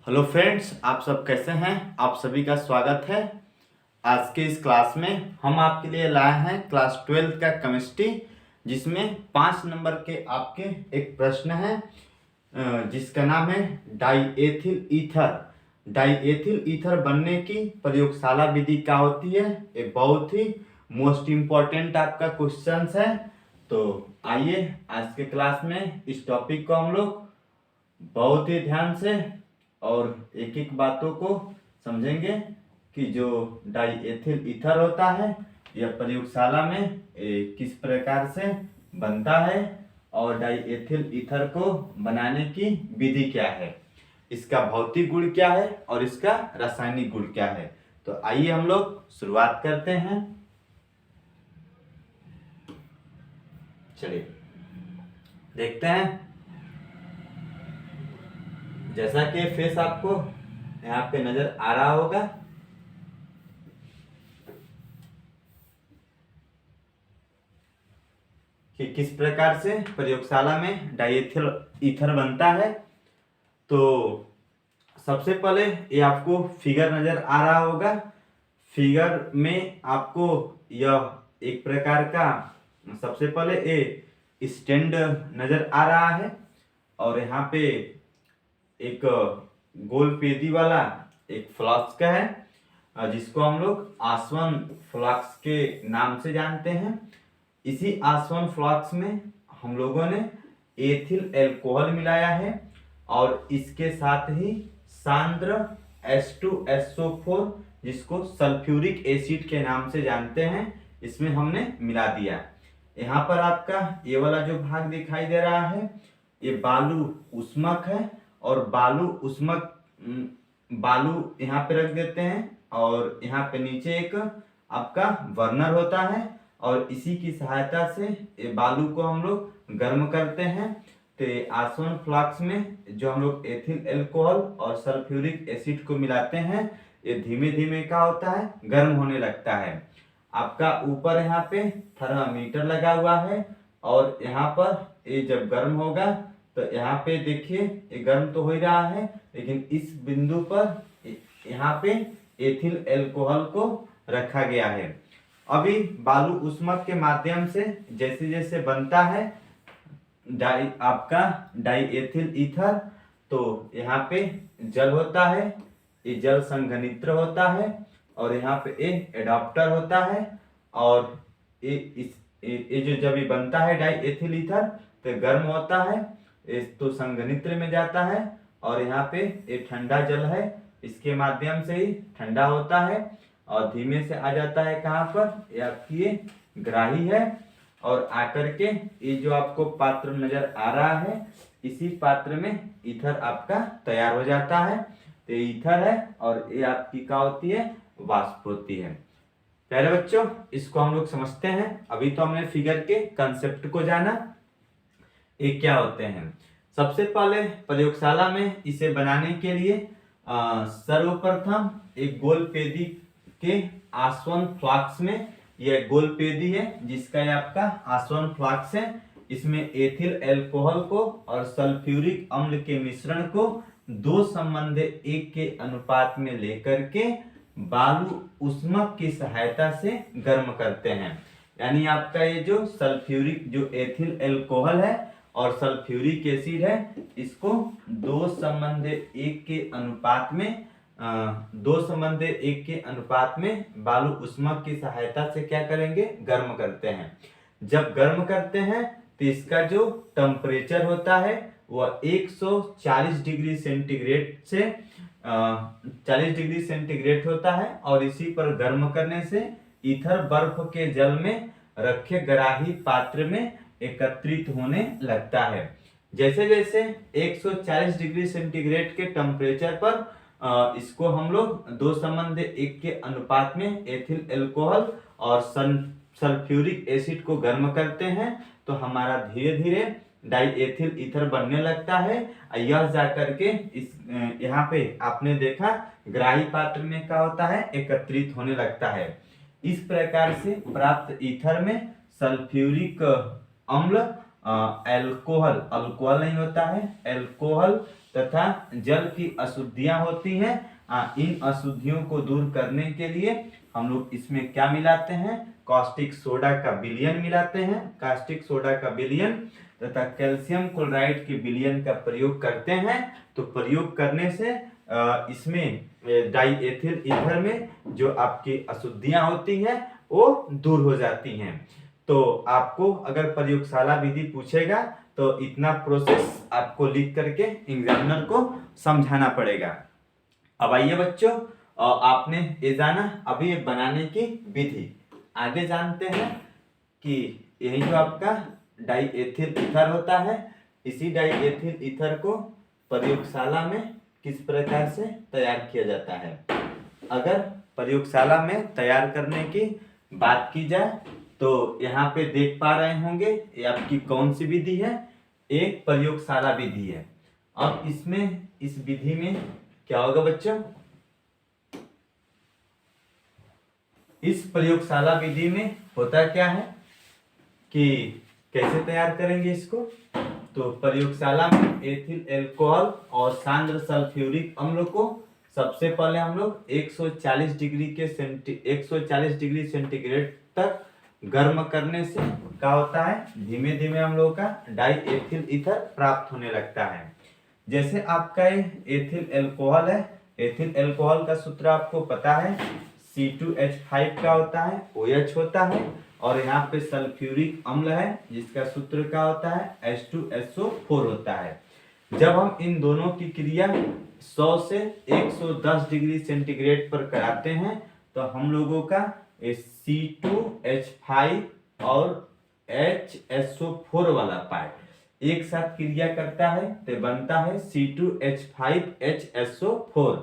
Hello friends, आप सब कैसे हैं। आप सभी का स्वागत है। आज के इस क्लास में हम आपके लिए लाए हैं क्लास 12 का केमिस्ट्री, जिसमें 5 नंबर के आपके एक प्रश्न है जिसका नाम है डाईएथिल ईथर। डाईएथिल ईथर बनने की प्रयोगशाला विधि क्या होती है। ये बहुत ही मोस्ट इम्पोर्टेंट आपका क्वेश्चन है। तो आइए आज के क्लास में इस टॉपिक को हम लोग बहुत ही ध्यान से और एक एक बातों को समझेंगे कि जो डाईएथिल ईथर होता है यह प्रयोगशाला में किस प्रकार से बनता है और डाईएथिल ईथर को बनाने की विधि क्या है, इसका भौतिक गुण क्या है और इसका रासायनिक गुण क्या है। तो आइए हम लोग शुरुआत करते हैं। चलिए देखते हैं। जैसा कि फेस आपको यहाँ पे नजर आ रहा होगा, कि किस प्रकार से प्रयोगशाला में डाईएथिल ईथर बनता है। तो सबसे पहले ये आपको फिगर नजर आ रहा होगा। फिगर में आपको यह एक प्रकार का सबसे पहले ये स्टैंड नजर आ रहा है और यहाँ पे एक गोल पेदी वाला एक फ्लास्क है जिसको हम लोग आसवन फ्लास्क के नाम से जानते हैं। इसी आसवन फ्लास्क में हम लोगों ने एथिल एल्कोहल मिलाया है और इसके साथ ही सांद्र H2SO4 जिसको सल्फ्यूरिक एसिड के नाम से जानते हैं, इसमें हमने मिला दिया। यहाँ पर आपका ये वाला जो भाग दिखाई दे रहा है ये बालू उष्मक है और बालू यहाँ पे रख देते हैं और यहाँ पे नीचे एक आपका बर्नर होता है और इसी की सहायता से ये बालू को हम लोग गर्म करते हैं। तो आसवन फ्लास्क में जो हम लोग एथिल एल्कोहल और सल्फ्यूरिक एसिड को मिलाते हैं ये धीमे धीमे क्या होता है, गर्म होने लगता है। आपका ऊपर यहाँ पे थर्मामीटर लगा हुआ है और यहाँ पर ये जब गर्म होगा तो यहाँ पे देखिए ये गर्म तो हो ही रहा है, लेकिन इस बिंदु पर यहाँ पे एथिल एल्कोहल को रखा गया है। अभी बालू उष्मक के माध्यम से जैसे जैसे बनता है आपका डाईएथिल ईथर, तो यहाँ पे जल होता है, ये जल संघनित्र होता है और यहाँ पे एडाप्टर होता है और ये जो जब ये बनता है डाईएथिल ईथर तो गर्म होता है, तो संघनित्र में जाता है और यहाँ पे ये ठंडा जल है, इसके माध्यम से ही ठंडा होता है और धीमे से आ जाता है कहाँ पर, ये आपकी ये ग्राही है और आकर के ये जो आपको पात्र नजर आ रहा है इसी पात्र में ईथर आपका तैयार हो जाता है। तो ये ईथर है और ये आपकी क्या होती है, वाष्प होती है। प्यारे बच्चों, इसको हम लोग समझते हैं। अभी तो हमने फिगर के कंसेप्ट को जाना, ये क्या होते हैं। सबसे पहले प्रयोगशाला में इसे बनाने के लिए सर्वप्रथम एक गोल पेदी के आसवन फ्लास्क में, यह गोल पेदी है जिसका ये आपका आसवन फ्लास्क है, इसमें एथिल एल्कोहल को और सल्फ्यूरिक अम्ल के मिश्रण को 2:1 के अनुपात में लेकर के बालू उष्मक की सहायता से गर्म करते हैं। यानी आपका ये जो सल्फ्यूरिक जो एथिल एल्कोहल है और सल्फ्यूरिक एसिड है इसको 2:1 के अनुपात में 2:1 के अनुपात में बालू उष्मक की सहायता से क्या करेंगे, गर्म करते हैं। जब गर्म करते हैं तो इसका जो टेम्परेचर होता है वह 140 डिग्री सेंटीग्रेड से 40 डिग्री सेंटीग्रेड होता है और इसी पर गर्म करने से ईथर बर्फ के जल में रखे ग्राही पात्र में एकत्रित होने लगता है। जैसे जैसे 140 डिग्री सेंटीग्रेड के टेम्परेचर पर इसको हम लोग 2:1 के अनुपात में एथिल एल्कोहल और सल्फ्यूरिक एसिड को गर्म करते हैं तो हमारा धीरे धीरे डाईएथिल ईथर बनने लगता है। यह जाकर के इस यहाँ पे आपने देखा ग्राही पात्र में क्या होता है, एकत्रित होने लगता है। इस प्रकार से प्राप्त ईथर में सल्फ्यूरिक अम्ल एल्कोहल, अल्कोहल नहीं होता है, एल्कोहल तथा जल की अशुद्धियां होती हैं। इन अशुद्धियों को दूर करने के लिए हम लोग इसमें क्या मिलाते हैं, कास्टिक सोडा का विलयन मिलाते हैं, कास्टिक सोडा का विलयन तथा कैल्शियम क्लोराइड के विलयन का प्रयोग करते हैं। तो प्रयोग करने से इसमें डाईएथिल ईथर में जो आपकी अशुद्धियां होती हैं वो दूर हो जाती हैं। तो आपको अगर प्रयोगशाला विधि पूछेगा तो इतना प्रोसेस आपको लिख करके एग्जामिनर को समझाना पड़ेगा। अब आइए बच्चों, आपने ये जाना अभी बनाने की विधि। आगे जानते हैं कि यही जो आपका डाईएथिल ईथर होता है, इसी डाईएथिल ईथर को प्रयोगशाला में किस प्रकार से तैयार किया जाता है। अगर प्रयोगशाला में तैयार करने की बात की जाए तो यहाँ पे देख पा रहे होंगे ये आपकी कौन सी विधि है, एक प्रयोगशाला विधि है। अब इसमें इस विधि में क्या होगा बच्चों, इस प्रयोगशाला विधि में होता क्या है कि कैसे तैयार करेंगे इसको। तो प्रयोगशाला में एथिल एल्कोहल और सांद्र सल्फ्यूरिक अम्ल को सबसे पहले हम लोग 140 डिग्री सेंटीग्रेड तक गर्म करने से क्या होता है, धीमे धीमे हम लोग का डाईएथिल ईथर प्राप्त होने लगता है। जैसे आपका ये एथिल एल्कोहल है, एथिल एल्कोहल का सूत्र आपको पता है, C2H5 का होता है, OH होता है, और यहाँ पे सल्फ्यूरिक अम्ल है जिसका सूत्र क्या होता है, H2SO4 होता है। जब हम इन दोनों की क्रिया 100 से 110 डिग्री सेंटीग्रेड पर कराते हैं तो हम लोगों का C2H5 और HSO4 वाला पार्ट एक साथ क्रिया करता है तो बनता है C2H5HSO4,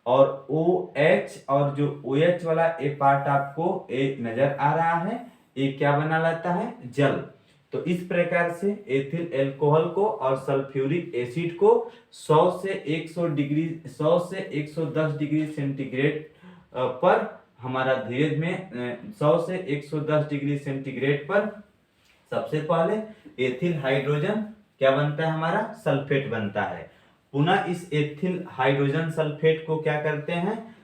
और OH और जो OH वाला ए पार्ट आपको एक नजर आ रहा है, ये क्या बना लाता है, जल। तो इस प्रकार से एथिल एल्कोहल को और सल्फ्यूरिक एसिड को 100 से 110 डिग्री सेंटीग्रेड पर हमारा धीरे धीरे 100 से 110 डिग्री सेंटीग्रेड पर सबसे पहले एथिल हाइड्रोजन क्या बनता है, हमारा सल्फेट बनता है। पुनः इस एथिल हाइड्रोजन सल्फेट को क्या करते हैं,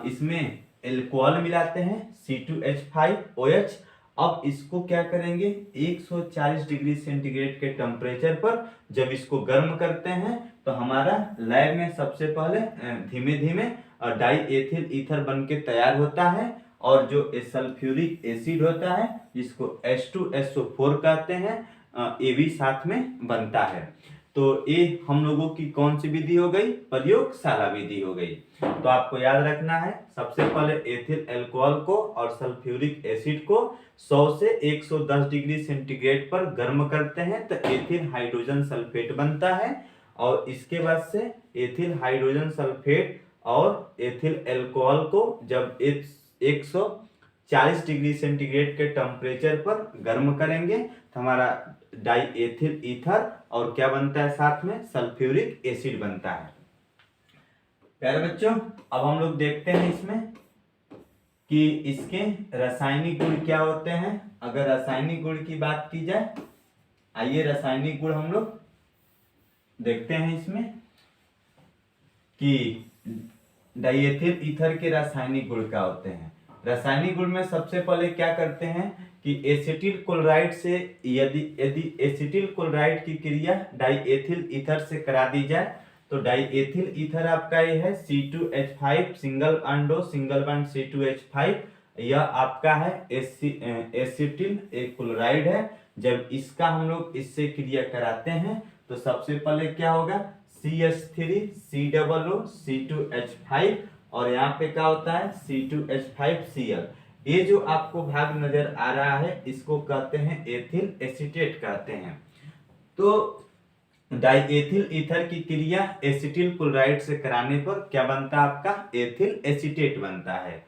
इसमें एल्कोहल मिलाते हैं C2H5OH। अब इसको क्या करेंगे, 140 डिग्री सेंटीग्रेड के टेम्परेचर पर जब इसको गर्म करते हैं तो हमारा लैब में सबसे पहले धीमे धीमे डाईएथिल ईथर बन के तैयार होता है, और जो सल्फ्यूरिक एसिड होता है जिसको H2SO4 कहते हैं, ये भी साथ में बनता है। तो ये हम लोगों की कौन सी विधि हो गई, प्रयोगशाला विधि हो गई। तो आपको याद रखना है, सबसे पहले एथिल अल्कोहल को और सल्फ्यूरिक एसिड को 100 से 110 डिग्री सेंटीग्रेड पर गर्म करते हैं तो एथिल हाइड्रोजन सल्फेट बनता है, और इसके बाद से एथिल हाइड्रोजन सल्फेट और एथिल अल्कोहल को जब 140 डिग्री सेंटीग्रेड के टेम्परेचर पर गर्म करेंगे तो हमारा डाईएथिल ईथर और क्या बनता है, साथ में सल्फ्यूरिक एसिड बनता है। प्यारे बच्चों, अब हम लोग देखते हैं इसमें कि इसके रासायनिक गुण क्या होते हैं। अगर रासायनिक गुण की बात की जाए, आइए रासायनिक गुण हम लोग देखते हैं इसमें कि डाईएथिल ईथर के रासायनिक गुण क्या होते हैं। रासायनिक गुण में सबसे पहले क्या करते हैं कि एसिटिल क्लोराइड से यदि एसिटिल क्लोराइड की क्रिया डाईएथिल ईथर से करा दी जाए तो डाईएथिल ईथर आपका ये है C2H5 सिंगल बॉन्ड C2H5, यह आपका है एसिटिल क्लोराइड है। जब इसका हम लोग इससे क्रिया कराते हैं तो सबसे पहले क्या होगा, CH3COO C2H5, और यहाँ पे क्या होता है C2H5Cl। ये जो आपको भाग नजर आ रहा है इसको कहते हैं एथिल एसीटेट कहते हैं। तो डाईएथिल ईथर की क्रिया एसिटिल क्लोराइड से कराने पर क्या बनता है, आपका एथिल एसीटेट बनता है।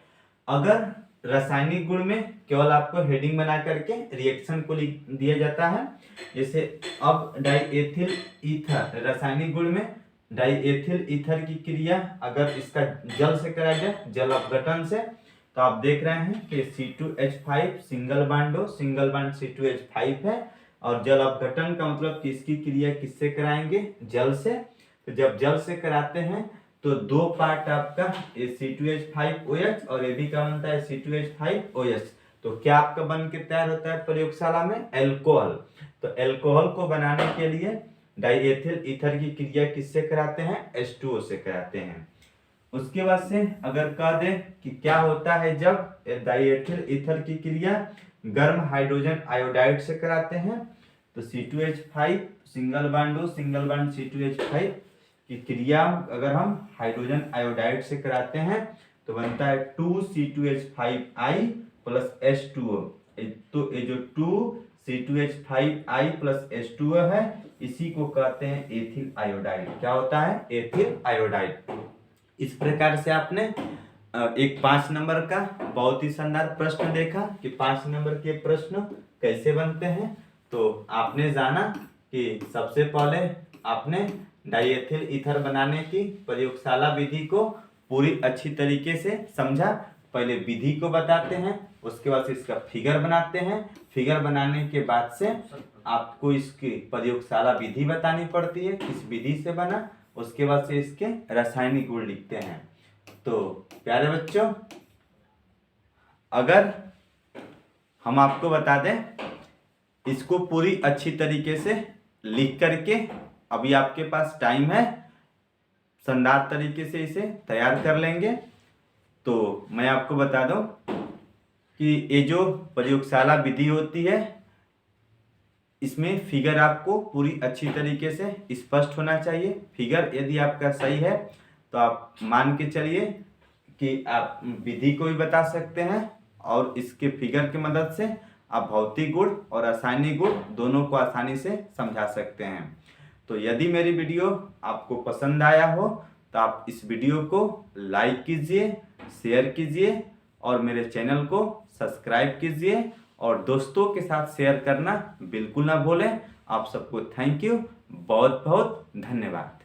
अगर रासायनिक गुण में केवल आपको हेडिंग बना करके रिएक्शन को लिख दिया जाता है, जैसे अब डाईएथिल ईथर रासायनिक गुण में डाईएथिल ईथर की क्रिया अगर इसका जल से कराया जाए, जल अपघटन से, तो आप देख रहे हैं कि C2H5 सिंगल बॉन्ड C2H5 है, और जल अपघटन का मतलब कि इसकी क्रिया किससे कराएंगे? जल से। तो जब जल से कराते हैं तो दो पार्ट आपका C2H5OH और ये भी क्या बनता है? C2H5OH। तो क्या आपका बन के तैयार होता है प्रयोगशाला में? एल्कोहल। तो एल्कोहल को बनाने के लिए डाइएथिल ईथर की क्रिया किससे कराते हैं? H2O से कराते हैं। उसके बाद से अगर कह दे कि क्या होता है जब डाइएथिल ईथर की क्रिया गर्म हाइड्रोजन आयोडाइड से कराते हैं, तो C2H5 सिंगल बॉन्ड C2H5 की क्रिया अगर हम हाइड्रोजन आयोडाइड से कराते हैं तो बनता है 2C2H5I प्लस H2O। तो ये जो 2C2H5I प्लस H2O है इसी को कहते हैं एथिल आयोडाइड। क्या होता है? Ethyl iodide. इस प्रकार से आपने एक 5 नंबर का बहुत ही शानदार प्रश्न देखा कि 5 नंबर के प्रश्न कैसे बनते हैं। तो आपने जाना कि सबसे पहले आपने डाइएथिल ईथर बनाने की प्रयोगशाला विधि को पूरी अच्छी तरीके से समझा। पहले विधि को बताते हैं, उसके बाद से इसका फिगर बनाते हैं। फिगर बनाने के बाद से आपको इसकी प्रयोगशाला विधि बतानी पड़ती है, किस विधि से बना। उसके बाद से इसके रासायनिक गुण लिखते हैं। तो प्यारे बच्चों, अगर हम आपको बता दें, इसको पूरी अच्छी तरीके से लिख करके अभी आपके पास टाइम है, शानदार तरीके से इसे तैयार कर लेंगे। तो मैं आपको बता दूं कि ये जो प्रयोगशाला विधि होती है इसमें फिगर आपको पूरी अच्छी तरीके से स्पष्ट होना चाहिए। फिगर यदि आपका सही है तो आप मान के चलिए कि आप विधि को भी बता सकते हैं और इसके फिगर की मदद से आप भौतिक गुण और रासायनिक गुण दोनों को आसानी से समझा सकते हैं। तो यदि मेरी वीडियो आपको पसंद आया हो तो आप इस वीडियो को लाइक कीजिए, शेयर कीजिए और मेरे चैनल को सब्सक्राइब कीजिए और दोस्तों के साथ शेयर करना बिल्कुल ना भूलें। आप सबको थैंक यू, बहुत बहुत धन्यवाद।